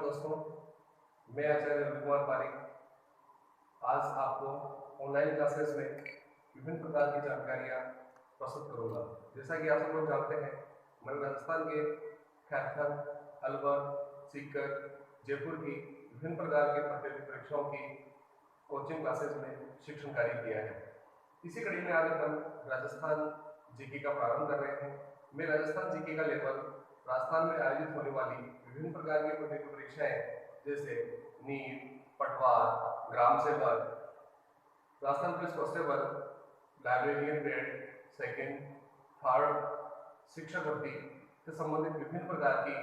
दोस्तों, मैं आचार्य रविकुमार पारिक आज आपको ऑनलाइन क्लासेस में विभिन्न प्रकार की जानकारियाँ प्रस्तुत करूँगा। जैसा कि आप सब लोग जानते हैं, मैं राजस्थान के कैथल, अलवर, सीकर, जयपुर की विभिन्न प्रकार के प्रतियोगी परीक्षाओं की कोचिंग क्लासेस में शिक्षण कार्य किया है। इसी कड़ी में आज हम राजस्थान जीके का प्रारंभ कर रहे हैं। मैं राजस्थान जीके का लेवल राजस्थान में आयोजित होने वाली विभिन्न प्रकार की प्रतियोगी परीक्षाएं जैसे नीट, पटवार, ग्राम सेवक, Rajasthan police constable, librarian grade second, third, शिक्षक भर्ती से संबंधित विभिन्न प्रकार की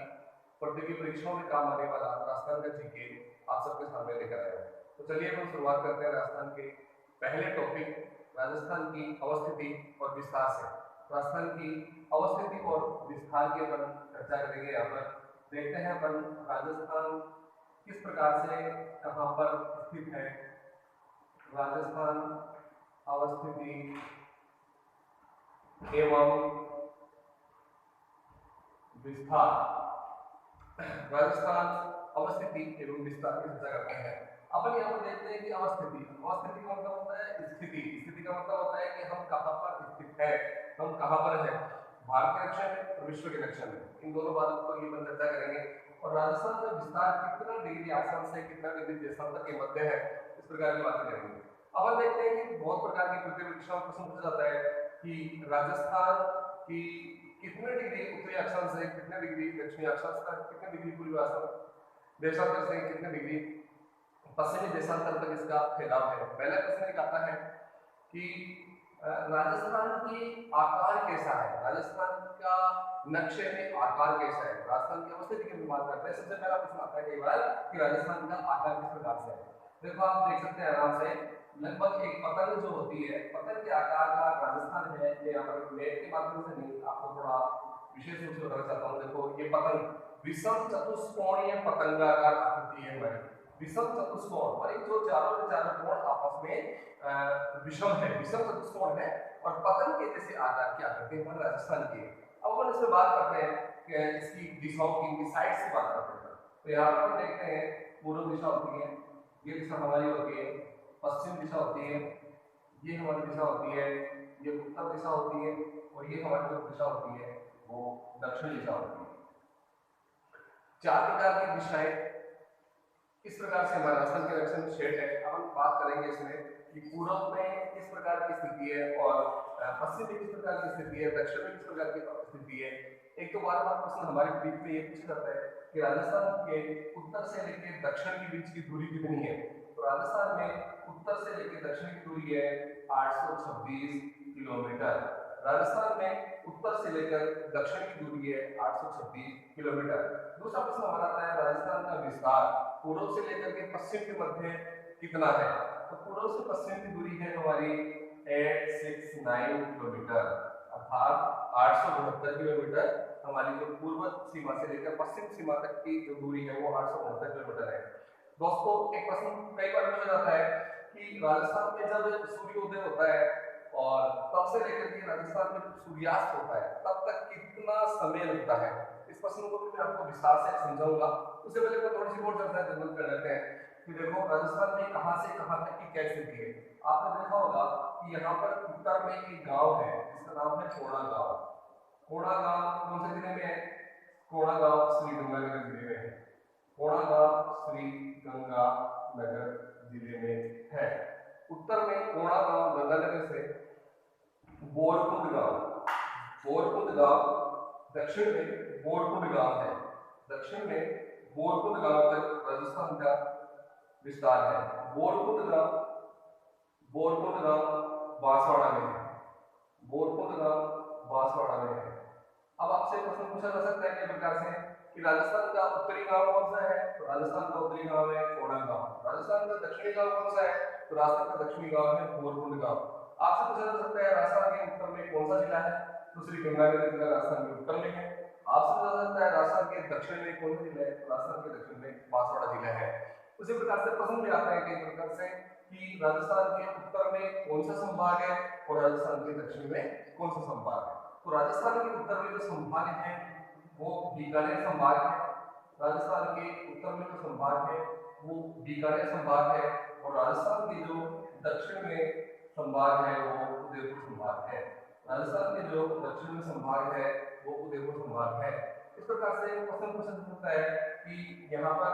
प्रतियोगी परीक्षाओं में काम आने वाला राजस्थान का जीके आप सबके सामने लेकर आया है। तो चलिए हम शुरुआत करते हैं राजस्थान के पहले टॉपिक राजस्थान की अवस्थिति और विस्तार से। राजस्थान की अवस्थिति और विस्तार की अपन चर्चा करेंगे। यहाँ पर देखते हैं अपन राजस्थान किस प्रकार से कहाँ पर स्थित है। राजस्थान अवस्थिति एवं विस्तार। राजस्थान अवस्थिति एवं विस्तार की चर्चा करते हैं। अपन यहाँ पर देखते हैं कि अवस्थिति का मतलब होता है स्थिति। स्थिति का मतलब होता है कि हम कहाँ पर स्थित है, हम कहाँ पर है, भारत के लक्ष्य में और विश्व के लक्ष्य में। इन दोनों बातों को ये अपन चर्चा करेंगे। और राजस्थान का विस्तार कितना डिग्री आसाम से कितना डिग्री देशांतर के मध्य है, इस प्रकार की बातें करेंगे। अब देखते हैं कि बहुत प्रकार की प्रतियोगी परीक्षाओं में प्रश्न पूछा जाता है कि राजस्थान की कितने डिग्री उत्तरी अक्षांश से, कितने डिग्री दक्षिणी अक्षांश का, कितने डिग्री पूर्वी देशांतर से, कितने डिग्री पश्चिमी देशांतर तक इसका फैलाव है। पहला प्रश्न एक आता है कि राजस्थान की आकार कैसा है, राजस्थान का नक्शे में आकार कैसा है, राजस्थान की अवस्थिति की बात करते हैं। सबसे पहला प्रश्न आता है कई बार कि राजस्थान का आकार किस प्रकार से है। देखो आप देख सकते हैं आराम से, लगभग एक पतंग जो होती है, पतंग के आकार का राजस्थान है। ये यहाँ पर मैप के माध्यम से नहीं, आपको थोड़ा विशेष रूप से बताना चाहता हूँ। देखो ये पतंग विषम चतुष्कोणीय पतंगाकार आकृति है हमारी, विषम चतुष्कोण, और एक जो चारों के चारों कोण आपस में विषम है, विषम चतुष्कोण है और पतंग के जैसे आकार की आकृति हमारे राजस्थान की है। अब अपन इसमें बात करते हैं कि इसकी दिशाओं की, इनकी साइड से बात करते हैं। तो यहाँ पर देखते हैं पूर्व दिशा होती है, ये दिशा हमारी होती है, पश्चिम दिशा होती है, ये हमारी दिशा होती है, ये उत्तर दिशा होती है और ये हमारी जो दिशा होती है वो दक्षिण दिशा होती है। चार प्रकार की दिशाएं इस प्रकार से हमारे राजस्थान के लक्षण शेड है। अब हम बात करेंगे इसमें कि पूर्व में किस प्रकार की स्थिति है और पश्चिम में किस प्रकार की स्थिति है, दक्षिण में किस प्रकार की स्थिति है। एक तो बार बार प्रश्न हमारे बीच में ये पूछा जाता है कि राजस्थान के उत्तर से लेकर दक्षिण के बीच की दूरी कितनी है। तो राजस्थान में उत्तर से लेकर दक्षिण की दूरी है 826 किलोमीटर। राजस्थान में उत्तर से लेकर दक्षिण की दूरी है 826 किलोमीटर। दूसरा प्रश्न हमारा आता है राजस्थान का विस्तार पूर्व से लेकर के पश्चिम के मध्य कितना है। तो पूर्व से पश्चिम की दूरी है हमारी 869 किलोमीटर, अर्थात 869 किलोमीटर हमारी जो पूर्व सीमा से लेकर पश्चिम सीमा तक की जो दूरी है वो 869 किलोमीटर है। दोस्तों एक प्रश्न कई बार पूछा जाता है कि राजस्थान में जब सूर्योदय होता है और तब से लेकर के राजस्थान में सूर्यास्त होता है तब तक कितना समय लगता है। इस प्रश्न को भी मैं आपको विस्तार से समझाऊंगा। उससे पहले मैं थोड़ी सी और चर्चा जरूर कर लेते हैं कि देखो राजस्थान में कहां से कहां तक की क्या स्थिति है। आपने देखा होगा कि यहाँ पर उत्तर में एक गांव है जिसका नाम है कोड़ा गांव। कोड़ा गांव कौन से जिले में है? कोड़ा गांव श्री गंगानगर जिले में है। कोड़ा गांव श्री गंगानगर जिले में है। उत्तर में कोड़ा गांव गंगानगर से बोरकुंड गांव, बोरकुंड गांव, दक्षिण में बोरकुंड गांव है। दक्षिण में बोरकुंड गांव तक राजस्थान का विस्तार है। बोरकुंड गांव बांसवाड़ा में है। बोरकुंड गांव बांसवाड़ा में है। अब आपसे प्रश्न पूछा जा सकता है कई प्रकार से कि राजस्थान का उत्तरी गांव कौन सा है। तो राजस्थान का उत्तरी गांव है कोड़ा गांव। राजस्थान का दक्षिणी गांव कौन सा है। तो राजस्थान का दक्षिणी गांव है बोरकुंड गांव। आपसे पूछा जा सकता है राजस्थान के उत्तर में कौन सा जिला है। तो श्री गंगानगर जिला राजस्थान के उत्तर में है। आपसे पूछा जा सकता है राजस्थान के दक्षिण में कौन सा जिला है। तो राजस्थान के दक्षिण में बांसवाड़ा जिला है। उसी प्रकार से प्रश्न भी आता है कई प्रकार से कि राजस्थान के उत्तर में कौन सा संभाग है और राजस्थान के दक्षिण में कौन सा संभाग है। तो राजस्थान के उत्तर में जो संभाग है वो बीकानेर संभाग है, राजस्थान के उत्तर में जो संभाग है वो बीकानेर संभाग है, और राजस्थान के जो दक्षिण में संभाग है वो उदयपुर संभाग है। राजस्थान के जो दक्षिण में संभाग है वो उदयपुर संभाग है। इस प्रकार से क्वेश्चन पूछा सकता है कि यहाँ पर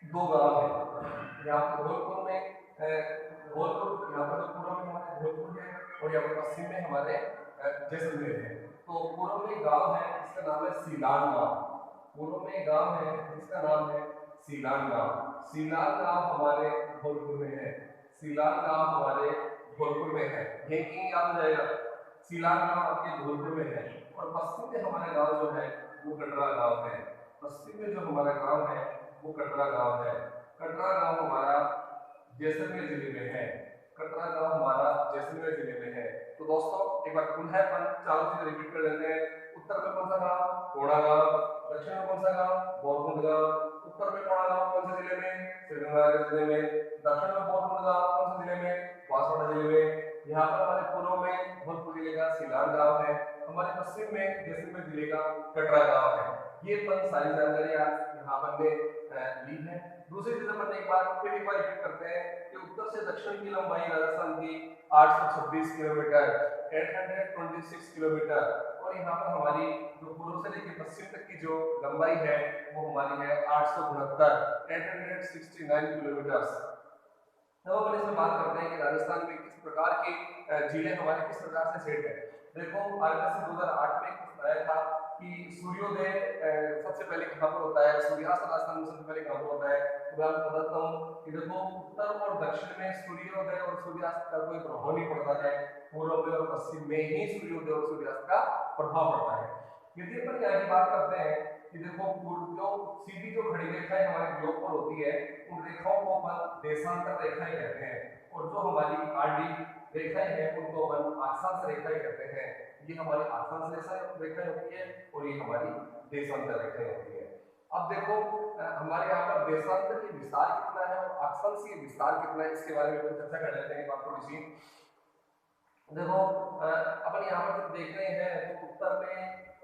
दो गांव है, यहाँ पर धौलपुर में धौलपुर, यहाँ पर जो पूर्व में हमारे धौलपुर है और यहाँ पर पश्चिम में हमारे जैसलमेर है। तो पूर्व में गांव है जिसका नाम है सीलान गांव। पूर्व में गांव है जिसका नाम है सीलान गांव। सीलान गांव हमारे धौलपुर में है। सीलान गांव हमारे धौलपुर में है। ये कि याद हो जाएगा, सीलान गांव आपके धौलपुर में है। और पश्चिम में हमारा गांव जो है वो कटरा गांव है। पश्चिम में जो हमारा गांव है वो कटरा गांव है। कटरा गांव हमारा जैसलमेर जिले में है। कटरा गांव हमारा जैसलमेर जिले में है। तो दोस्तों एक बार पुनः अपन चारों चीजें रिपीट कर लेते हैं। उत्तर में कौन सा गांव? कोड़ा गांव। दक्षिण में कौन सा गांव? बोरकुंड गांव। उत्तर में कोड़ा गांव कौन से जिले में? श्रीगंगानगर जिले में। दक्षिण में बोरकुंड गांव कौन से जिले में? बांसवाड़ा जिले में। यहाँ पर हमारे पूर्व में धौलपुर जिले का सीलान गांव है। हमारे पश्चिम में जैसलमेर जिले का कटरा गांव है। ये अपन सारी जानकारी आज यहाँ पर ली है। दूसरी चीज अपन एक बार रिपीट करते हैं कि उत्तर से दक्षिण की लंबाई राजस्थान की 826 किलोमीटर, 826 किलोमीटर, और यहाँ पर हमारी जो पूर्व से लेकर पश्चिम तक की जो लंबाई है वो हमारी है 869, 869 किलोमीटर। अब अपन इसमें बात करते हैं कि राजस्थान में किस प्रकार के जिले हमारे किस प्रकार से सेट है। देखो आरबीएससी 2008 में बताया था कि सूर्योदय सबसे पहले कहाँ पर होता है, सूर्यास्त राजस्थान में सबसे पहले कहाँ पर होता है। उदाहरण बताता हूँ कि देखो उत्तर और दक्षिण में सूर्योदय और सूर्यास्त का कोई प्रभाव नहीं पड़ता है, पूर्व में और पश्चिम में ही सूर्योदय और सूर्यास्त का प्रभाव पड़ता है। यदि अपन यहाँ की बात करते हैं कि देखो जो सीधी जो खड़ी रेखाएं हमारे ग्लोब पर होती है उन रेखाओं को अपन देशांतर रेखाएं कहते हैं, और जो हमारी आडी रेखाएं हैं उनको अपन अक्षांश रेखाएं कहते हैं। ये हमारी अक्षांश रेखाएं होती है और ये हमारी देशांतर रेखाएं होती है। अब देखो हमारे यहाँ पर देशांतर की विस्तार कितना है और अक्षांश की विस्तार कितना है, इसके बारे में चर्चा कर लेते हैं बात थोड़ी सी। देखो अपन यहाँ पर देख रहे हैं तो उत्तर में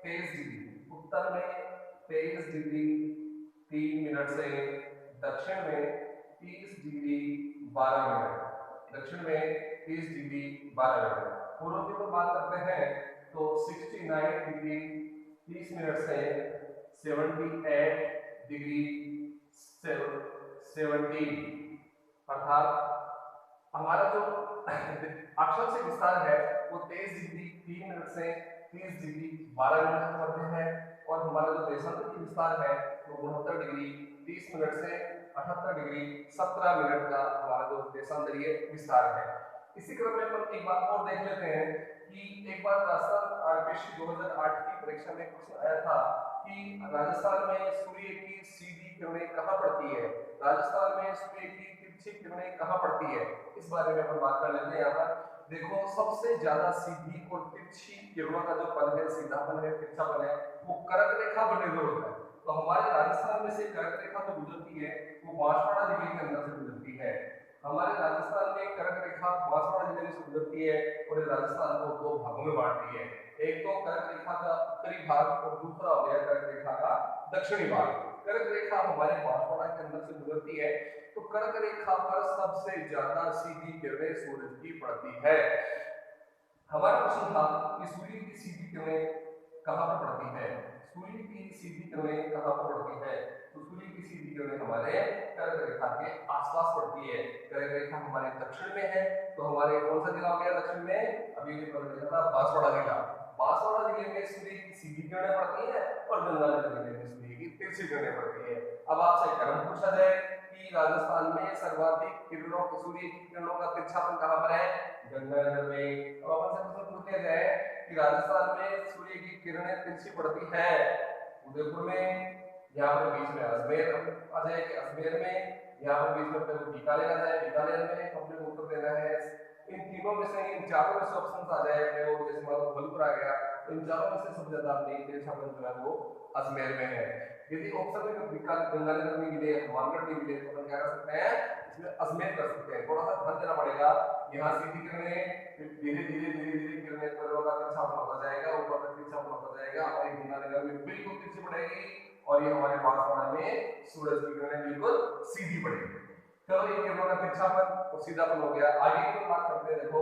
23 डिग्री, उत्तर में 23 डिग्री 3 मिनट से, दक्षिण में 30 डिग्री 12 मिनट, दक्षिण में 30 डिग्री 12 मिनट। पूर्व की बात करते हैं तो 69 डिग्री 30 मिनट से 78 डिग्री 17, अर्थात हमारा जो अक्षांश से विस्तार है वो 23 डिग्री 3 मिनट से 30 डिग्री 12 मिनट के मध्य है, और हमारा जो देशांतर की विस्तार है वो 69 डिग्री 30 मिनट से 78 डिग्री 17 मिनट का हमारा जो देशांतरीय विस्तार है। इसी क्रम में हम एक बात और देख लेते हैं कि एक बार राजस्थान आरबीएससी 2008 की परीक्षा में क्वेश्चन आया था कि राजस्थान में सूर्य की सीधी किरणें कहाँ पड़ती है, राजस्थान में सूर्य की तिरछी किरणें कहाँ पड़ती है, इस बारे में हम बात कर लेते हैं। यहाँ पर देखो सबसे ज्यादा सीधी और तिरछी किरणों का जो पन है, सीधापन है, तिरछापन है, वो कर्क रेखा पर निर्भर होता है। तो हमारे राजस्थान में से कर्क रेखा जो गुजरती है वो बांसवाड़ा जिले के अंदर से गुजरती है। हमारे राजस्थान में कर्क रेखा बांसवाड़ा जिले में से गुजरती है और राजस्थान को दो भागों में बांटती है। एक तो कर्क रेखा का उत्तरी भाग और दूसरा हो गया कर्क रेखा का दक्षिणी भाग। कर्क रेखा हमारे बांसवाड़ा के अंदर से गुजरती है, तो कर्क रेखा पर सबसे ज्यादा सीधी किरणें सूरज की पड़ती है। हमारा प्रश्न था कि सूर्य की सीधी किरणें कहां पर पड़ती है, सूर्य की सीधी किरणें कहां पर पड़ती है, तो सूर्य की सीधी किरणें हमारे कर्क रेखा के आसपास पड़ती है। कर्क रेखा हमारे दक्षिण में है, तो हमारे कौन सा जिला हो गया दक्षिण में, अभी भी पता चला था बांसवाड़ा जिला। बांसवाड़ा जिले में सूर्य की सीधी किरणें पड़ती है और गंगानगर जिले में सूर्य की तिरछी किरणें पड़ती है। अब आपसे क्रम पूछा जाए कि राजस्थान में सर्वाधिक किरणों सूर्य की किरणों का तिरछापन कहां पर है, गंगानगर में। अब अपन से प्रश्न पूछ लिया जाए कि राजस्थान में सूर्य की किरणें तिरछी पड़ती है उदयपुर में, यहाँ पर बीच में अजमेर आ जाए कि अजमेर में, यहाँ पर बीच में अपने बीकानेर आ जाए, बीकानेर में अपने को उत्तर देना है। इन तीनों में से, इन चारों में से ऑप्शन आ जाए अपने को, जैसे मान लो धौलपुर आ गया, तो इन चारों में से सबसे ज्यादा अपने तिरछापन जो है वो अजमेर में है। यदि ऑप्शन में गंगानगर में मिले, हनुमानगढ़ में मिले, तो हम क्या कर सकते हैं, इसमें अजमेर कर सकते हैं। थोड़ा सा ध्यान देना पड़ेगा, यहाँ सीधी किरणें धीरे धीरे धीरे धीरे किरणें किरणों का तिरछापन होता जाएगा, ऊपर तक तिरछापन होता जाएगा, और गंगानगर में बिल्कुल तिरछी पड़ेगी और ये हमारे बांसवाड़ा में सूरज की किरणें बिल्कुल सीधी पड़ेगी। चलो ये किरणों का तिरछापन और सीधापन हो गया। आगे की बात करते हैं। देखो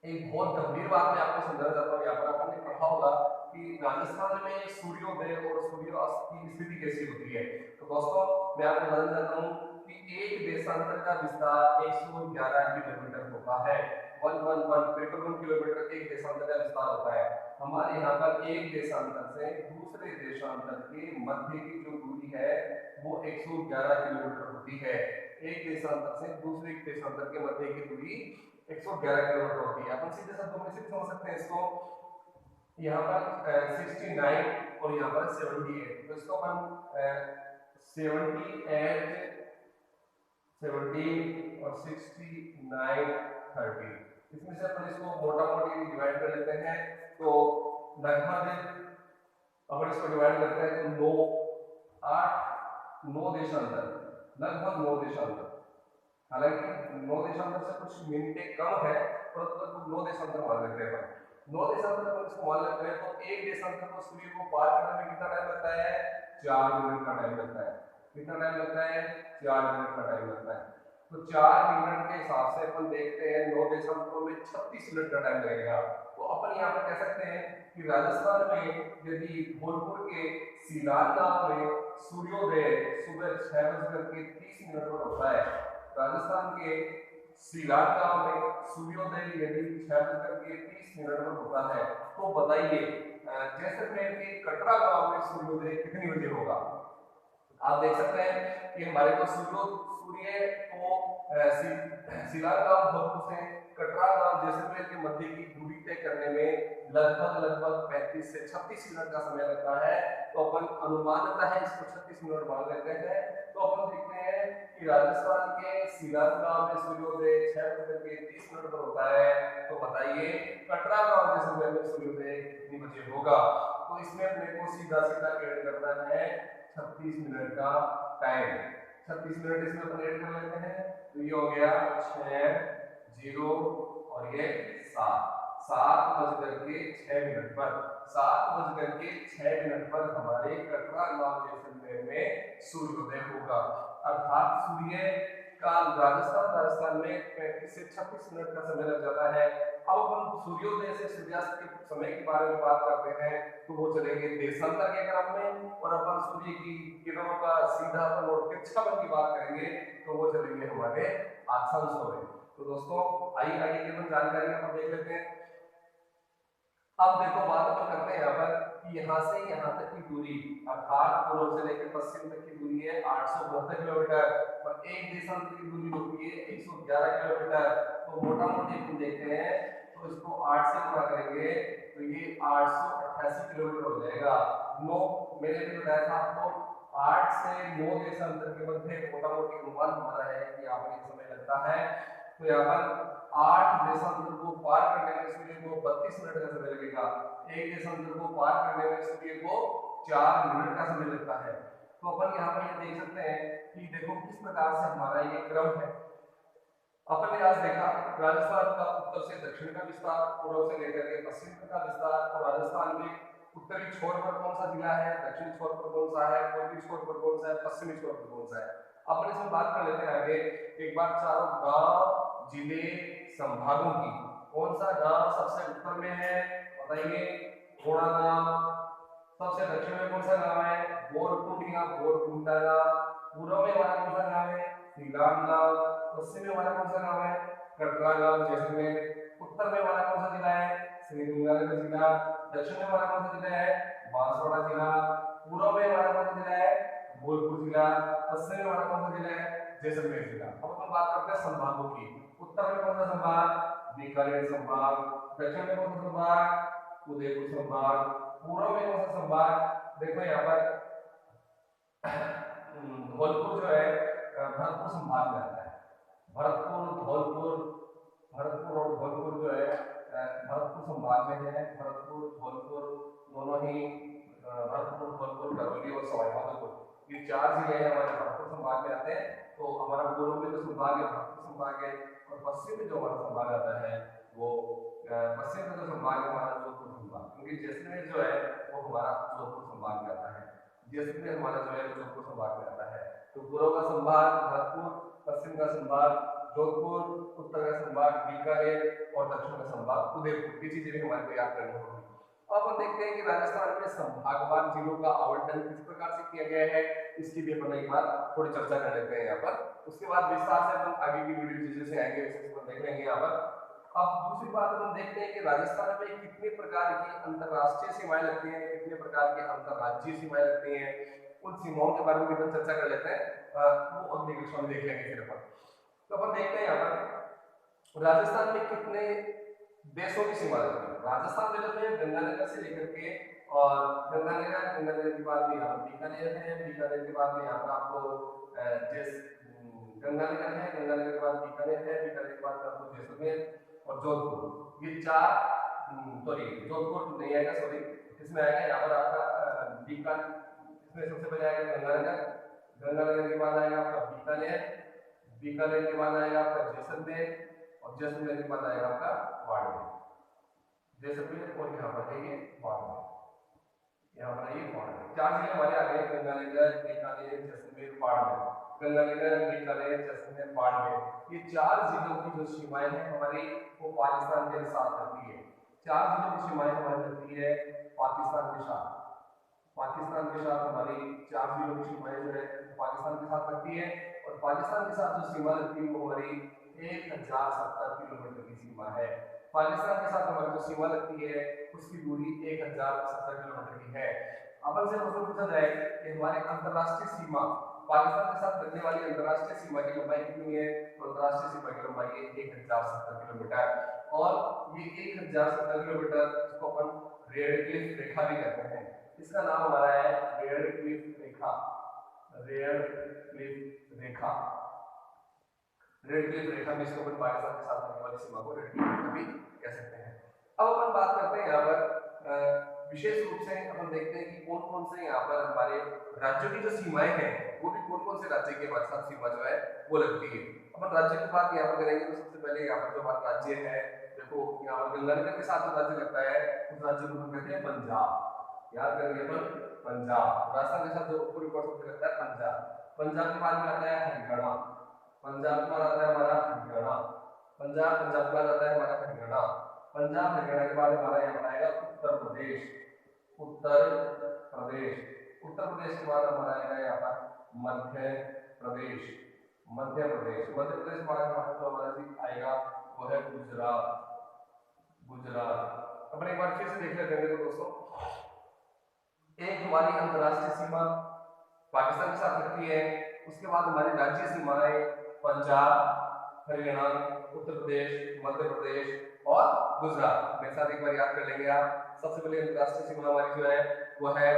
एक बहुत गंभीर बात मैं आपको समझाना चाहता हूँ। यहाँ पर आपने पढ़ा होगा कि राजस्थान में सूर्योदय और सूर्यास्त की स्थिति कैसी होती है। तो दोस्तों मैं आपको बताना चाहता हूँ कि एक देशांतर का विस्तार 111 किलोमीटर होता है। 1 किलोमीटर एक देशांतर का विस्तार होता है। हमारे यहाँ पर एक देशांतर से दूसरे देशांतर के मध्य की जो दूरी है वो 111 किलोमीटर होती है। एक देशांतर से दूसरे देशांतर के मध्य की दूरी 111 किलोमीटर होती है। अपन सीधे शब्दों में से समझ सकते हैं इसको। यहाँ पर 69 और यहाँ पर 78, तो इसको अपन 78 17 और 69 30, इसमें से अपन इसको मोटा मोटी डिवाइड कर लेते हैं। तो लगभग अपन इसको डिवाइड करते हैं तो 9 देशांतर, लगभग 9 देशांतर। हालांकि 9 देशांतर से कुछ मिनटें कम है, परंतु 9 देशांतर मान लेते हैं। 9 देशांतर पर इसको मान लेते हैं तो एक देशांतर को सूर्य को पार करने में कितना टाइम लगता है? 4 मिनट का टाइम लगता है। कितना टाइम लगता है? 4 मिनट का टाइम लगता है। तो 4 मिनट के हिसाब से अपन देखते हैं 9 देशांतरों में 36 मिनट का टाइम लगेगा। तो अपन यहाँ पर कह सकते हैं कि राजस्थान में यदि धौलपुर के सीलान गांव में सूर्योदय सुबह 6:30 पर होता है, राजस्थान के सीलान गांव में सूर्योदय यदि 6:30 पर होता है, तो बताइए जैसलमेर के कटरा गांव में सूर्योदय कितनी बजे होगा? आप देख सकते हैं कि हमारे को सूर्य को सीलान गांव धौलपुर से कटरा गांव जैसलमेर के मध्य की दूरी तय करने में लगभग 35 से 36 मिनट का समय लगता है। तो अपन अनुमानतः है इसको 36 मिनट मान लेते हैं। तो अपन देखते हैं कि राजस्थान के सीलान गांव में सूर्योदय 6:30 पर होता है। तो बताइए कटरा गांव जैसलमेर में सूर्योदय कितनी बजे होगा? तो इसमें अपने को सीधा ऐड करना है 36 मिनट का टाइम। 36 मिनट इसमें अपन ऐड कर लेते हैं, तो ये हो गया 6 0 और ये 7:06 पर 7:06 पर हमारे कटरा गांव जैसलमेर में सूर्योदय होगा। अर्थात सूर्य का राजस्थान में 35 से 36 मिनट का समय लग जाता है। अब अपन सूर्योदय से सूर्यास्त के समय के बारे में बात करते हैं, तो वो चलेंगे देशांतर के क्रम में, और अपन सूर्य की किरणों का सीधापन और तिरछापन की बात करेंगे तो वो चलेंगे हमारे अक्षांशों में। तो दोस्तों आइए आगे की जानकारी हम देख लेते हैं। अब देखो बात अपन करते हैं यहाँ पर कि यहाँ से यहाँ तक की दूरी अर्थात पूर्व से लेकर पश्चिम तक की दूरी है 872 किलोमीटर और एक देशांतर की दूरी होती है 111 किलोमीटर। तो मोटा मोटी हम देखते हैं तो इसको 8 से गुणा करेंगे तो ये 888 किलोमीटर हो जाएगा। 9 मैंने भी बताया था आपको 8 से 9 देशांतर के मध्य मोटा मोटी अनुमान हमारा है कि यहाँ पर समय लगता है। तो यहाँ पर 8 देशांतर को पार करने में सूर्य को 32 मिनट का समय लगेगा। एक देशांतर को पार करने में सूर्य को 4 मिनट का समय लगता है। तो अपन यहाँ पर ये देख सकते हैं कि देखो किस प्रकार से हमारा ये क्रम है। अपन ने आज देखा राजस्थान का उत्तर से दक्षिण का विस्तार, पूर्व से लेकर के पश्चिम का विस्तार, और राजस्थान में उत्तरी छोर पर कौन सा जिला है, दक्षिणी छोर पर कौन सा है, पूर्वी छोर पर कौन सा है, पश्चिमी छोर पर कौन सा है। अपन इसमें बात कर लेते हैं आगे एक बार चारों गांव जिले संभागों की। कौन सा गांव सबसे उत्तर में है बताइए? घोड़ा गांव। सबसे दक्षिण में कौन सा गांव है? बोरकुंडिया बोरकुंडा गांव। पूर्व में हमारा कौन सा गांव है? सीलान गांव। पश्चिम में हमारा कौन सा गांव है? कटरा गांव जैसलमेर। उत्तर में हमारा कौन सा जिला है? श्रीगंगानगर जिला। दक्षिण में हमारा कौन सा जिला है? बांसवाड़ा जिला। पूर्व में हमारा कौन सा जिला है? भोजपुर जिला। पश्चिम में हमारा कौन सा जिला है? जैसलमेर जिला। अब अपन बात करते हैं संभागों की। उत्तर में कौन सा संभाग? बीकानेर संभाग। दक्षिण में कौन सा संभाग? उदयपुर संभाग। पूर्व में कौन सा संभाग? देखो यहाँ पर धौलपुर जो है भरतपुर संभाग में आता है। भरतपुर और धौलपुर जो है भरतपुर संभाग में है। भरतपुर धौलपुर दोनों ही भरतपुर धौलपुर करौली और सवाई माधोपुर ये 4 जिले हैं हमारे भरतपुर संभाग में आते हैं। तो हमारा पूर्व में जो संभाग है भरतपुर संभाग है, और पश्चिम में जो हमारा संभाग आता है वो पश्चिम में जो संभाग है हमारा जोधपुर संभाग, क्योंकि जैसलमेर जो है वो हमारा जोधपुर संभाग में आता है। जैसलमेर हमारा जो है जोधपुर संभाग में आता है। तो पूर्व का संभाग भरतपुर, पश्चिम का संभाग जोधपुर, उत्तर का संभाग बीकानेर और दक्षिण का संभाग उदयपुर। ये चीजें भी हमारे को याद करनी होगी। अब अपन देखते हैं कि राजस्थान में संभागवार जिलों का आवंटन किस प्रकार से किया गया है, इसकी भी अपन एक बार थोड़ी चर्चा कर लेते हैं यहाँ पर। उसके बाद विस्तार से अपन आगे की वीडियो जैसे जैसे आएंगे वैसे अपन देख लेंगे यहाँ पर। अब दूसरी बात हम देखते हैं कि राजस्थान में कितने प्रकार की अंतरराष्ट्रीय सीमाएं लगती हैं, कितने प्रकार की अंतरराज्यीय सीमाएं लगती हैं, उन सीमाओं के बारे में भी अपन चर्चा कर लेते हैं। वो अगली कक्षा में देख लेंगे फिर अपन। तो अपन देखते हैं यहाँ पर राजस्थान में कितने देशों की सीमा लगती है। राजस्थान में जो है गंगानगर से लेकर के और गंगानगर के बाद में यहाँ बीकानेर है, बीकानेर के बाद में यहाँ पर आपको गंगानगर है, गंगानगर के बाद बीकानेर है, बीकानेर के बाद आपको जैसलमेर और जोधपुर। ये चार सॉरी जोधपुर नहीं आएगा, सॉरी इसमें आएगा यहाँ पर आपका इसमें सबसे पहले आएगा गंगानगर, गंगानगर के बाद आएगा आपका बीकानेर, बीकानेर के बाद आएगा आपका जैसलमेर और जैसलमेर के बाद आएगा आपका बाड़मेर। जैसलमेर और यहाँ पर है ये बाड़मेर, यहाँ पर ये बाड़मेर। चार जिले हमारे आ गए, गंगानगर, बीकानेर, जैसलमेर, बाड़मेर। गंगानगर, बीकानेर, जैसलमेर, बाड़मेर, ये चार जिलों की जो सीमाएं हैं हमारी वो पाकिस्तान के साथ लगती है। चार जिलों की सीमाएं हमारी लगती है पाकिस्तान के साथ। पाकिस्तान के साथ हमारी चार जिलों की सीमाएं जो है पाकिस्तान के साथ लगती है और पाकिस्तान के साथ जो सीमा लगती है वो हमारी 1070 किलोमीटर की सीमा है। पाकिस्तान के साथ हमारी जो सीमा लगती है उसकी दूरी 1070 किलोमीटर की है। अपन से प्रश्न पूछा जाए कि हमारी अंतरराष्ट्रीय सीमा, पाकिस्तान के साथ लगने वाली अंतरराष्ट्रीय सीमा की लंबाई कितनी है, तो अंतरराष्ट्रीय सीमा की लंबाई है 1070 किलोमीटर। और ये 1070 किलोमीटर इसको अपन रेडक्लिफ रेखा भी कहते हैं। इसका नाम हमारा है रेडक्लिफ रेखा, रेडक्लिफ रेखा, रेडक्लिफ रेखा भी इसको अपन पाकिस्तान के साथ लगने वाली सीमा को रेडक्लिफ रेखा भी कह सकते हैं। अब अपन बात करते हैं यहाँ पर विशेष रूप से अपन देखते हैं कि कौन कौन से यहाँ पर हमारे राज्यों की जो सीमाएं हैं वो भी कौन कौन से राज्य के हमारे साथ सीमा जो है वो लगती है। अपन राज्य की बात यहाँ पर करेंगे तो सबसे पहले यहाँ पर जो हमारा राज्य है, देखो यहाँ पर गंगानगर के साथ जो राज्य लगता है उस राज्य को हम कहते हैं पंजाब। याद करेंगे अपन पंजाब। राजस्थान के साथ जो पूरी सबसे लगता है पंजाब। पंजाब के बाद में आता है हरियाणा, पंजाब के बाद आता है हमारा हरियाणा, पंजाब के बाद आता है हमारा हरियाणा, पंजाब हरियाणा के बाद हमारा यहाँ पर आएगा उत्तर प्रदेश, उत्तर प्रदेश, उत्तर प्रदेश के बाद हमारा आएगा यहाँ पर मध्य प्रदेश, मध्य प्रदेश, मध्य प्रदेश के बाद हमारा आएगा वो है गुजरात, गुजरात। अपन एक बार फिर से देख लेते हैं तो दोस्तों, एक हमारी अंतरराष्ट्रीय सीमा पाकिस्तान के साथ लगती है, उसके बाद हमारी राज्य सीमाएं पंजाब, हरियाणा, उत्तर प्रदेश, मध्य प्रदेश और गुजरात। मेरे साथ एक बार याद कर लेंगे आप। सबसे पहले अंतरराष्ट्रीय सीमा हमारी जो है वो है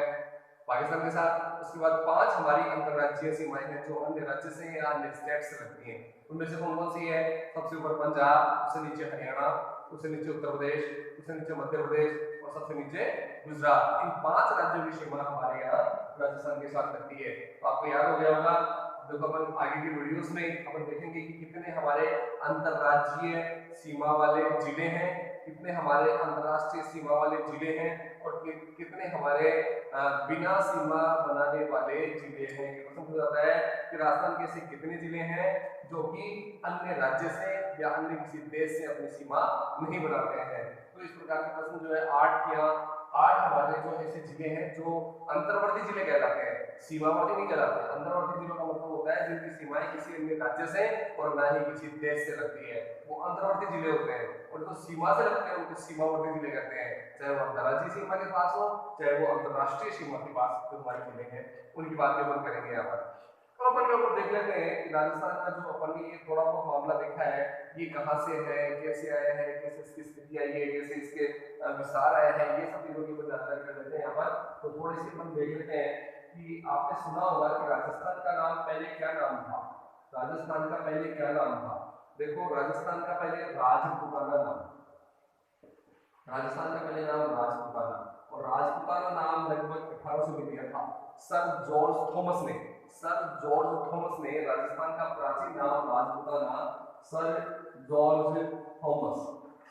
पाकिस्तान के साथ, उसके बाद 5 हमारी अंतरराज्यीय सीमाएं हैं जो अन्य राज्य से या अन्य स्टेट से लगती हैं। उनमें से कौन कौन सी है? सबसे ऊपर पंजाब, उससे नीचे हरियाणा, उससे नीचे उत्तर प्रदेश, उससे नीचे मध्य प्रदेश और सबसे नीचे गुजरात। इन 5 राज्यों की सीमा हमारे यहाँ राजस्थान के साथ लगती है। तो आपको याद हो गया होगा, देखो अपन आगे की वीडियोस में अपन देखेंगे कि कितने हमारे अंतरराज्यीय सीमा वाले जिले हैं, कितने हमारे अंतरराष्ट्रीय सीमा वाले जिले हैं और कितने हमारे बिना सीमा बनाने वाले जिले हैं। ये प्रश्न पूछा जाता है कि राजस्थान के ऐसे कितने जिले हैं जो कि अन्य राज्य से या अन्य किसी देश से अपनी सीमा नहीं बनाते हैं। तो इस प्रकार के प्रश्न जो है 8 हमारे जो ऐसे जिले हैं जो अंतर्वर्ती जिले कहलाते हैं, सीमावर्ती नहीं कहलाते। अंतर्वर्ती जिलों का मतलब होता है जिनकी सीमाएं किसी अन्य राज्य से और ना ही किसी देश से लगती है, वो अंतर्वर्ती जिले होते हैं। और जो सीमा से लगते हैं उनको सीमावर्ती जिले कहते हैं, चाहे वो अंतर्राज्यीय सीमा के पास हो चाहे वो अंतर्राष्ट्रीय सीमा के पास जो हमारे जिले हैं उनकी बात भी अपन करेंगे यहाँ पर। तो अपन लोग देख लेते हैं कि राजस्थान का जो अपन ने ये थोड़ा बहुत मामला देखा है, ये कहाँ से है, कैसे आया है, कैसे इसकी स्थिति आई है, कैसे इसके विस्तार आया है, ये सब चीजों की जानकारी कर लेते हैं यहाँ पर। तो थोड़ी सी अपन देख लेते हैं कि आपने सुना होगा कि राजस्थान का नाम पहले क्या नाम था। राजस्थान का पहले क्या नाम था? देखो, राजस्थान का पहले राजपुताना नाम, राजस्थान का पहले नाम राजपुताना, और राजपुताना नाम लगभग 1800 में दिया था सर जॉर्ज थॉमस ने। सर जॉर्ज थॉमस ने राजस्थान का प्राचीन नाम Rajputana, sir George Thomas,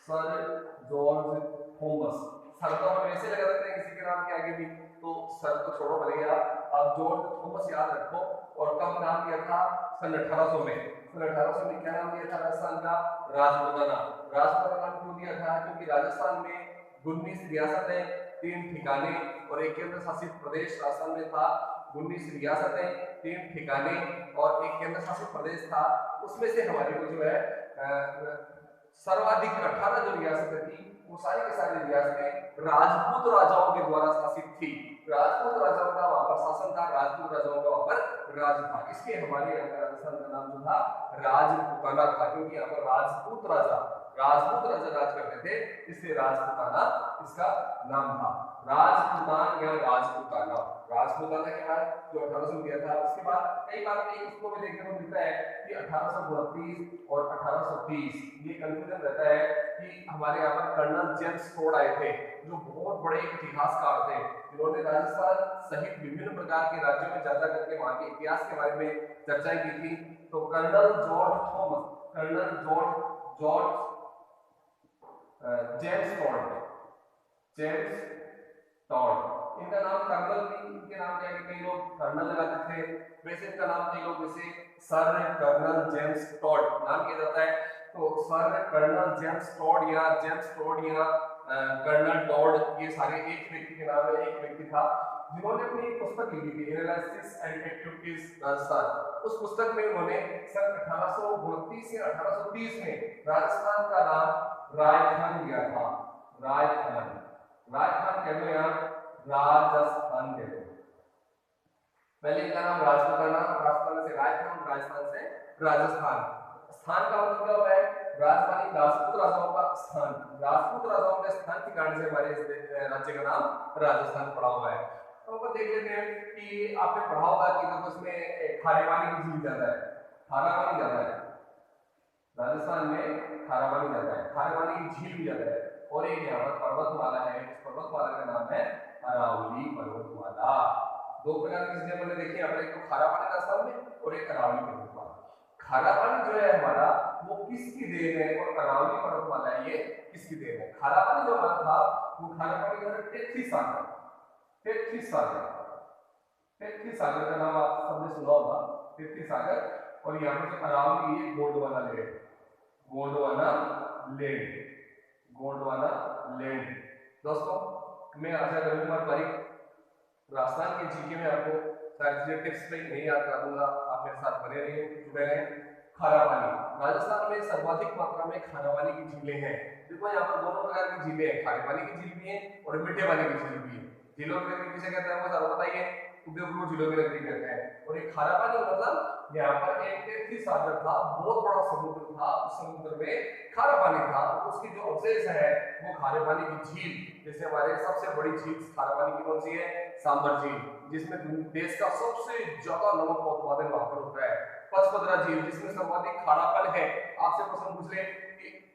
sir George Thomas. Sir तो हम ऐसे लगा देते हैं किसी के नाम के आगे भी, तो सर तो छोड़ो भैया, आप जॉर्ज थॉमस याद रखो। और कब नाम दिया था? सन 1800 में। सन 1800 में क्या नाम दिया था राजस्थान का? राजपुताना। राजपुताना नाम क्यों दिया था? क्योंकि राजस्थान में 19 रियासतें, 3 ठिकाने और एक केंद्र शासित प्रदेश राजस्थान में था। 19 रियासतें, 3 ठिकाने और एक केंद्र शासित प्रदेश था। उसमें से हमारी को जो है सर्वाधिक 18 जो रियासतें थी वो सारी की सारी रियासतें राजपूत राजाओं के द्वारा शासित थी। राजपूत राजाओं का वहां पर शासन था, राजपूत राजाओं का वहां पर राज था। इसलिए हमारे यहाँ का राजस्थान का नाम जो था राजपूताना था, क्योंकि यहाँ पर राजपूत राजा राज करते थे, इसलिए राजपूताना इसका नाम था। राजपूतान या राजपूताना। राजपूताना क्या है? जो 1800 में दिया था। उसके बाद कई बार इसको भी देखने को मिलता है कि 1832 और 1830 ये कंफ्यूजन रहता है कि हमारे यहाँ पर कर्नल जेम्स टोड आए थे, जो बहुत बड़े इतिहासकार थे, जिन्होंने राजस्थान सहित विभिन्न प्रकार के राज्यों में चर्चा करके वहां के इतिहास के बारे में चर्चाएं की थी। तो colonel George Thomas, colonel George James Tod, इनका नाम कर्नल भी, इनके नाम क्या है? कई लोग कर्नल लगाते थे, वैसे इनका नाम कई लोग वैसे सर कर्नल जेम्स टॉड नाम किया जाता है। तो सर कर्नल जेम्स टॉड या कर्नल टॉड, ये सारे एक व्यक्ति के नाम है। एक व्यक्ति था जिन्होंने अपनी एक पुस्तक लिखी थी, एनालिसिस एंड एक्टिविटीज राजस्थान। उस पुस्तक में उन्होंने सन 1829 या 1830 में राजस्थान का नाम राजस्थान दिया था। राजस्थान कह दो या राजस्थान कह दो। पहले इनका नाम राजपूताना, राजस्थान से राजस्थान, राजस्थान से राजस्थान। स्थान का मतलब क्या होता है? राजधानी, राजपूत राजाओं का स्थान। राजपूत राजाओं के स्थान के कारण से हमारे राज्य का नाम राजस्थान पड़ा हुआ है। तो अपन देख लेते हैं कि आपने पढ़ा होगा कि देखो इसमें खारेपानी की झील ज्यादा है, खारापानी ज्यादा है। राजस्थान में खारापानी ज्यादा है, खारापानी की झील भी ज्यादा है। और एक यहाँ पर पर्वतमाला है, इस पर्वतमाला का नाम है अरावली पर्वतमाला। दो प्रकार की चीजें मैंने देखी यहाँ पर, एक तो खारापानी राजस्थान में और एक अरावली पर्वतमाला। खारापानी जो है हमारा वो किसकी देन है और अरावली पर्वतमाला है ये किसकी देन है? खारापानी जो हमारा था वो खारापानी का टेथी सागर, टेथी सागर, टेथी सागर का नाम आप सबने सुना होगा, टेथी सागर। और यहाँ पर जो अरावली है Gondwana lake, Gondwana lake, Gondwana lake. दोस्तों मैं आशा करूंगा हमारी राजस्थान के जीके में आपको सारी चीजें टिप्स में नहीं याद करा दूंगा, आप मेरे साथ बने रहिए, जुड़े रहें। खारापानी, राजस्थान में सर्वाधिक मात्रा में खारापानी की झीलें हैं। देखो यहाँ पर दोनों प्रकार की झीलें हैं, खारे पानी की झील भी है और मीठे पानी की झील भी है। झीलों की नगरी किसे कहते हैं वो सारा पता ही है, उदयपुर झीलों की नगरी कहते हैं। और एक खारा पानी मतलब यहाँ पर एक टेथी सागर था, बहुत बड़ा समुद्र था, उस समुद्र में खारा पानी था, उसकी जो अवशेष है वो खारे पानी की झील। जैसे हमारे सबसे बड़ी झील खारा पानी की कौन सी है? सांबर झील, जिसमें देश का सबसे ज्यादा नमक का उत्पादन वहां पर होता है। पचपदरा झील, जिसमें सर्वाधिक खारापन है। आपसे प्रश्न पूछ ले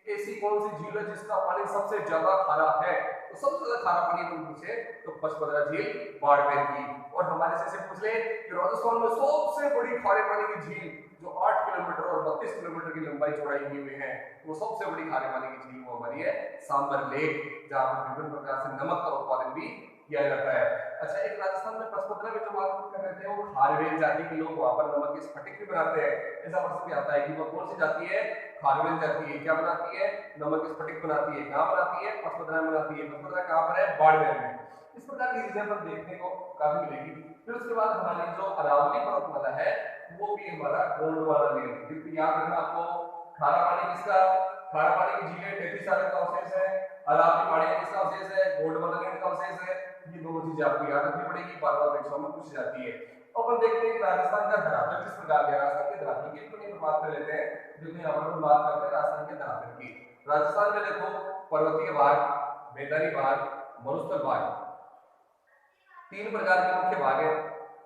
ऐसी कौन सी झील है जिसका पानी सबसे ज्यादा खारा है? तो सबसे ज्यादा खारा पानी तुम पूछे तो पचपदरा झील बाड़मेर की। और हमारे से पूछ ले कि राजस्थान में सबसे बड़ी खारे पानी की झील जो 8 किलोमीटर और 32 किलोमीटर की लंबाई चौड़ाई की हुई है, वो सबसे बड़ी खारे पानी की झील वो हमारी है सांबर लेक, जहां पर विभिन्न प्रकार से नमक का उत्पादन भी किया जाता है। अच्छा, एक राजस्थान में पचपदरा में जो बात कर रहे थे वो खारवेल जाति के लोग वहां पर नमक के स्फटिक भी बनाते हैं। ऐसा प्रश्न भी आता है कि वो कौन सी जाति है? खारवेल जाति है। क्या बनाती है? नमक के स्फटिक बनाती है। कहां बनाती है? पचपदरा में बनाती है। पचपदरा कहां पर है? बाड़मेर में। इस प्रकार की चीजें पर देखने को काफी मिलेगी। फिर उसके बाद हमारी जो अरावली पर्वतमाला है वो भी हमारा गोंडवाना लेक, क्योंकि याद रखना आपको खारा पानी किसका? खारा पानी की झीलें टेथी सागर का अवशेष है, अरावली पहाड़ी किसका अवशेष है? गोंडवाना लेक का अवशेष है। ये दोनों चीजें आपको याद रखनी पड़ेगी, बार-बार परीक्षा में पूछी जाती है। तो अपन देखते हैं कि राजस्थान का धरातल किस प्रकार का है। राजस्थान के धरातल की अपनी बात कर लेते हैं। देखो यहाँ पर हम बात करते हैं राजस्थान के धरातल की। राजस्थान में देखो पर्वतीय भाग, मैदानी भाग, मरुस्थल भाग, 3 प्रकार के मुख्य भाग है।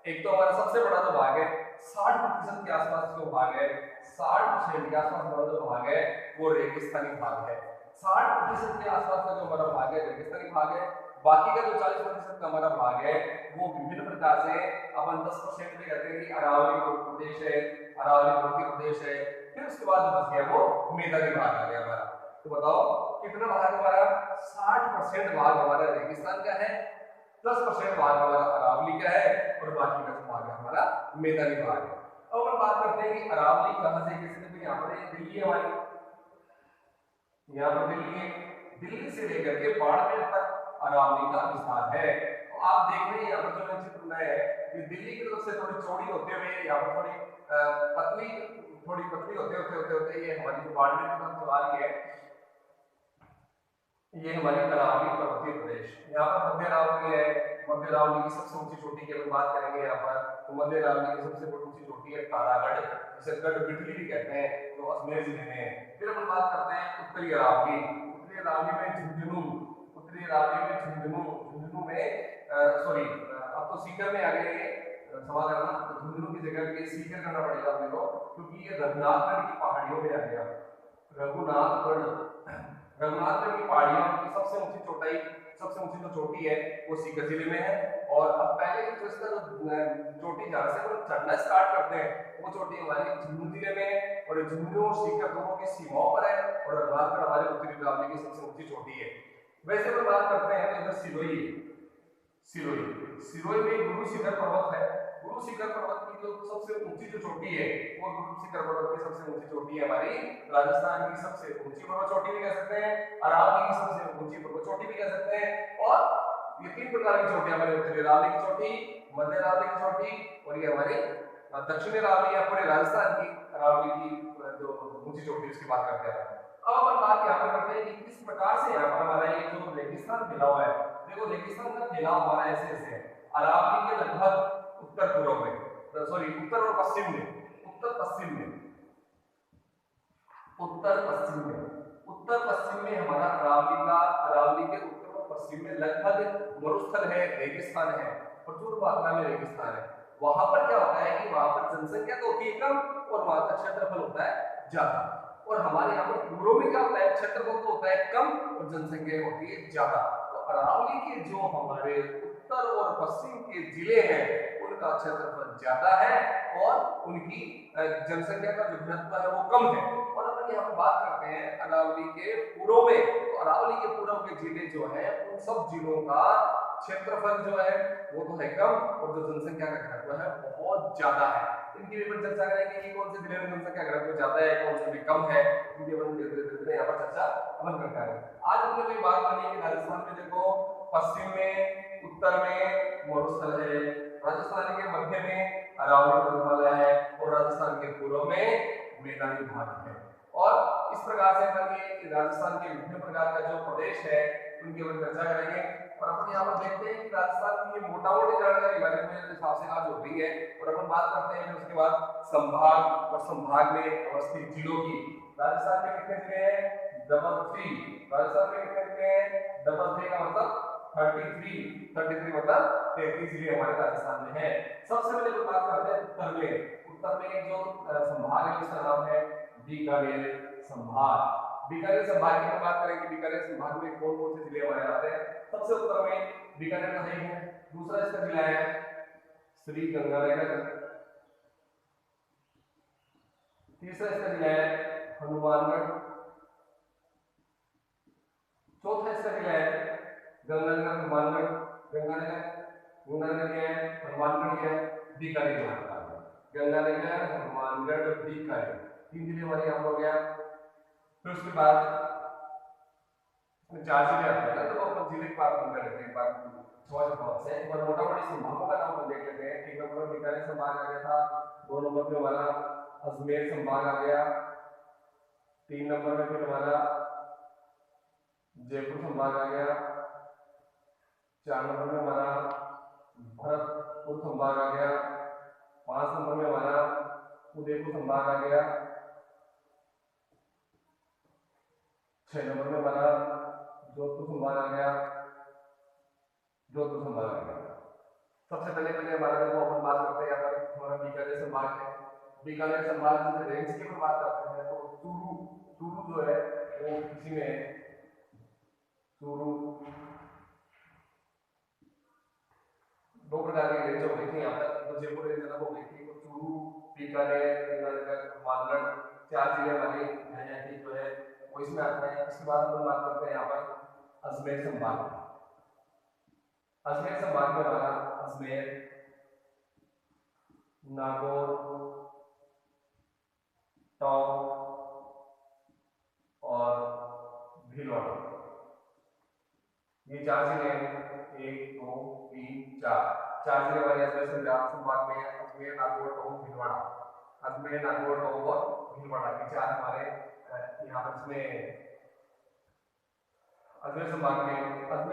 एक तो हमारा सबसे बड़ा जो भाग है 60% के आसपास जो भाग है, 60% के आसपास हमारा जो भाग है वो रेगिस्तानी भाग है। 60% के आसपास का जो हमारा भाग है रेगिस्तानी भाग है। बाकी का जो 40% का हमारा भाग है वो विभिन्न प्रकार से अपन 10% में कहते हैं कि अरावली प्रदेश है, अरावली मध्य प्रदेश है। फिर उसके बाद जो बच गया वो मैदानी भाग आ गया हमारा। तो बताओ कितना भाग हमारा? 60% भाग हमारा रेगिस्तान का है 10% भाग हमारा अरावली का है और बाकी का भाग है हमारा मैदानी भाग है। अब अपन बात करते हैं कि अरावली कहां से कैसे, तो यहाँ पर दिल्ली हमारी, यहाँ पर दिल्ली है, दिल्ली से लेकर के बाड़मेर तक अरावली का विस्तार है। तो आप देख रहे हैं यहाँ पर जो मैंने चित्र बनाया है, ये दिल्ली की तरफ से थोड़ी चौड़ी होते हुए यहाँ पर थोड़ी पतली, थोड़ी पतली होते ये हमारी जो बाड़मेर की तरफ चला रही है, ये हमारी अरावली पर्वतीय प्रदेश। यहाँ पर मध्य अरावली है, मध्य अरावली की सबसे ऊंची चोटी की अगर बात करेंगे यहाँ पर, तो मध्य अरावली की सबसे ऊंची चोटी है तारागढ़, जिसे गढ़ बिठली भी कहते हैं, तो अजमेर जिले में है। फिर अपन बात करते हैं उत्तरी अरावली, उत्तरी अरावली में झुंझुनू, उत्तरी अरावली में झुंझुनू, झुंझुनू में सॉरी अब तो सीकर में आ गए ये, क्षमा करना, तो झुंझुनू की जगह पे सीकर करना पड़ेगा अपने को, क्योंकि ये रघुनाथगढ़ की पहाड़ियों में आ गया। रघुनाथगढ़, रघुनाथगढ़ की पहाड़ियों की सबसे ऊंची चोटाई, सबसे ऊंची जो चोटी है वो सीकर जिले में है। और अब पहले जो इसका जो चोटी जहां से हम चढ़ना स्टार्ट करते हैं वो चोटी हमारी झुंझुनू जिले में है, और झुंझुनू और सीकर दोनों की सीमाओं पर है, और रघुनाथगढ़ हमारे उत्तरी अरावली की सबसे ऊंची चोटी है। वैसे हम बात करते हैं तो इधर सिरोही, सिरोही, सिरोही में गुरु शिखर पर्वत है। गुरु शिखर पर्वत की जो सबसे ऊंची जो चोटी है वो गुरु शिखर पर्वत की सबसे ऊंची चोटी है हमारी राजस्थान की सबसे ऊंची पर्वत चोटी भी कह सकते हैं, अरावली की सबसे ऊंची पर्वत चोटी भी कह सकते हैं। और ये तीन प्रकार की चोटियां हमारी उत्तरी अरावली की चोटी, मध्य अरावली की चोटी, और ये हमारी दक्षिणी अरावली या पूरे राजस्थान की अरावली की जो ऊंची चोटी उसकी बात करते हैं। अब अपन बात यहाँ पर करते हैं कि किस प्रकार से यहाँ पर हमारा ये जो रेगिस्तान फैला हुआ है। देखो रेगिस्तान का फैलाव हमारा ऐसे है, अरावली के लगभग उत्तर पूर्व में, सॉरी उत्तर और पश्चिम में, उत्तर पश्चिम में, उत्तर पश्चिम में, उत्तर पश्चिम में हमारा अरावली का, अरावली के उत्तर और पश्चिम में लगभग मरुस्थल है, रेगिस्तान है, प्रचुर मात्रा में रेगिस्तान है। वहां पर क्या होता है कि वहां पर जनसंख्या तो होती है कम और वहां का क्षेत्रफल होता है ज्यादा। और हमारे यहाँ पर पूर्व में क्या होता है, क्षेत्रफल तो होता है कम और जनसंख्या होती है ज्यादा। तो अरावली के जो हमारे उत्तर और पश्चिम के जिले हैं उनका क्षेत्रफल ज्यादा है और उनकी जनसंख्या का जो घनत्व है वो कम है। और अपन यहाँ पर बात करते हैं अरावली के पूर्व में, तो अरावली के पूर्व के जिले जो है उन सब जिलों का क्षेत्रफल जो है वो तो है कम और जो जनसंख्या का घनत्व है बहुत ज्यादा है। इनकी भी अपन चर्चा करेंगे कि कौन से जिले में जनसंख्या घनत्व ज्यादा है, कौन से में कम है, इनकी अपन धीरे-धीरे यहाँ पर चर्चा अपन करते हैं। आज हमने कोई बात करनी है कि राजस्थान में देखो पश्चिम में, उत्तर में मरुस्थल है, राजस्थान के मध्य में अरावली पर्वतमाला है और राजस्थान के पूर्व में मैदानी भाग है। और इस प्रकार से अपन ये राजस्थान के विभिन्न प्रकार का जो प्रदेश है उनकी अपन चर्चा करेंगे। और अपन यहाँ पर देखते हैं कि राजस्थान की ये मोटा-मोटी जानकारी हमारे हिसाब से आज हो रही है। और अपन बात करते हैं उसके बाद संभाग और संभाग में अवस्थित जिलों की। राजस्थान में कितने जिले हैं? डबल 3। राजस्थान में कितने जिले हैं? डबल 3 का मतलब 33 मतलब 33 जिले हमारे राजस्थान में है। सबसे पहले तो बात करते हैं उत्तर में। उत्तर में जो संभाग है उसका नाम है बीकानेर संभाग। बीकानेर संभाग की बात करेंगे, बीकानेर संभाग में कौन कौन से जिले हमारे आते हैं? सबसे उत्तर में बीकानेर का है, दूसरा इसका जिला है श्री गंगानगर, तीसरा इसका जिला है हनुमानगढ़, चौथा इसका जिला है गंगानगर, हनुमानगढ़, गंगानगर है, हनुमानगढ़ है, बीकानेर है। गंगानगर, हनुमानगढ़, बीकानेर, 3 जिले हमारे यहाँ हो गया। फिर उसके बाद 4 जिले आते हैं ना, तो अपन जिले की बात कर लेते हैं। एक बार बहुत से और मोटा-मोटी संभागों का नाम देख लेते हैं। 1 नंबर में बीकानेर संभाग आ गया था, 2 नंबर में हमारा अजमेर संभाग आ गया, 3 नंबर में फिर हमारा जयपुर संभाग आ गया, 4 नंबर में हमारा भरतपुर संभाग आ गया, 5 नंबर में हमारा उदयपुर संभाग आ गया, 6 नंबर में हमारा जोधपुर संभाग आ गया, जोधपुर संभाग आ गया। सबसे पहले हमारा देखो अपन बात करते हैं यहाँ पर हमारा बीकानेर संभाग है। बीकानेर संभाग की रेंज की बात करते हैं तो चूरू जो है वो किसी में चूरू 2 प्रकार की रेंज हो गई थी यहाँ पर, तो जयपुर रेंज अलग हो गई थी। तो चूरू, बीकानेर, गंगानगर, हनुमानगढ़ 4 जिले हमारे जो है वो इसमें आते हैं। इसके बाद हम बात करते हैं यहाँ पर अजमेर संभाग। अजमेर संभाग में हमारा अजमेर, नागौर, टोंक और भीलवाड़ा, ये 4 जिले हैं। 1 2 3 4 जिले हमारे अजमेर संभाग में है। अजमेर, नागौर, टोंक, भीलवाड़ा। अजमेर, नागौर, टोंक और भीलवाड़ा, ये 4 हमारे यहाँ पर इसमें अजमेर संभाग में। अजमेर